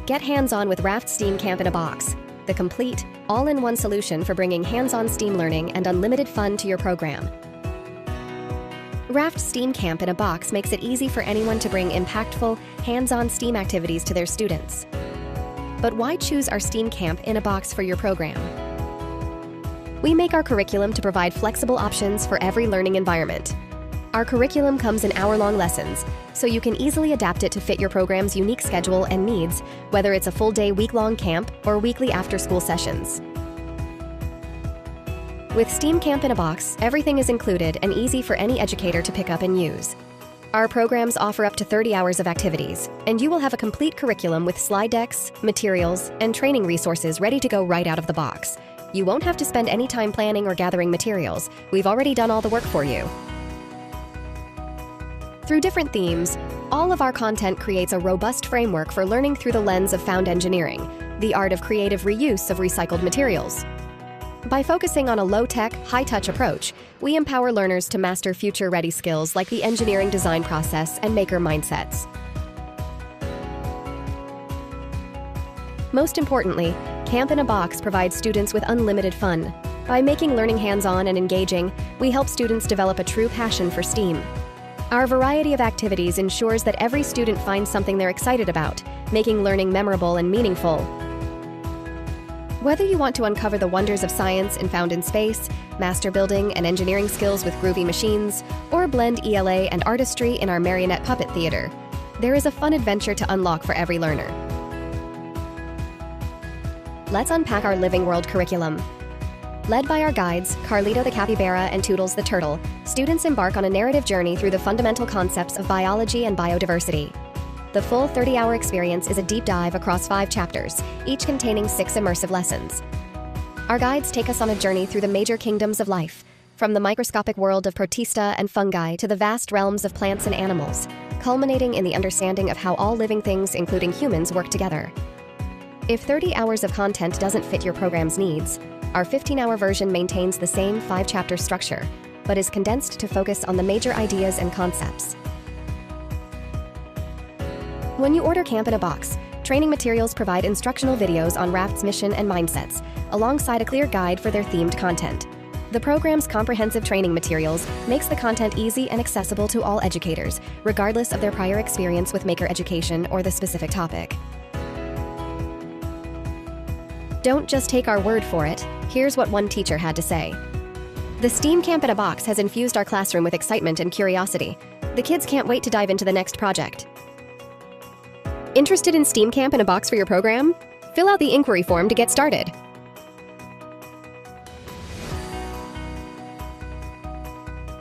Get hands-on with RAFT STEAM Camp in a Box, the complete, all-in-one solution for bringing hands-on STEAM learning and unlimited fun to your program. RAFT STEAM Camp in a Box makes it easy for anyone to bring impactful, hands-on STEAM activities to their students. But why choose our STEAM Camp in a Box for your program? We make our curriculum to provide flexible options for every learning environment. Our curriculum comes in hour-long lessons, so you can easily adapt it to fit your program's unique schedule and needs, whether it's a full-day, week-long camp or weekly after-school sessions. With STEAM Camp in a Box, everything is included and easy for any educator to pick up and use. Our programs offer up to 30 hours of activities, and you will have a complete curriculum with slide decks, materials, and training resources ready to go right out of the box. You won't have to spend any time planning or gathering materials. We've already done all the work for you. Through different themes, all of our content creates a robust framework for learning through the lens of found engineering, the art of creative reuse of recycled materials. By focusing on a low-tech, high-touch approach, we empower learners to master future-ready skills like the engineering design process and maker mindsets. Most importantly, Camp in a Box provides students with unlimited fun. By making learning hands-on and engaging, we help students develop a true passion for STEAM. Our variety of activities ensures that every student finds something they're excited about, making learning memorable and meaningful. Whether you want to uncover the wonders of science and found in space, master building and engineering skills with groovy machines, or blend ELA and artistry in our marionette puppet theater, there is a fun adventure to unlock for every learner. Let's unpack our Living World curriculum. Led by our guides, Carlito the Capybara and Toodles the Turtle, students embark on a narrative journey through the fundamental concepts of biology and biodiversity. The full 30-hour experience is a deep dive across 5 chapters, each containing 6 immersive lessons. Our guides take us on a journey through the major kingdoms of life, from the microscopic world of protista and fungi to the vast realms of plants and animals, culminating in the understanding of how all living things, including humans, work together. If 30 hours of content doesn't fit your program's needs, our 15-hour version maintains the same 5-chapter structure, but is condensed to focus on the major ideas and concepts. When you order Camp in a Box, training materials provide instructional videos on RAFT's mission and mindsets, alongside a clear guide for their themed content. The program's comprehensive training materials makes the content easy and accessible to all educators, regardless of their prior experience with maker education or the specific topic. Don't just take our word for it. Here's what one teacher had to say. The STEAM Camp in a Box has infused our classroom with excitement and curiosity. The kids can't wait to dive into the next project. Interested in STEAM Camp in a Box for your program? Fill out the inquiry form to get started.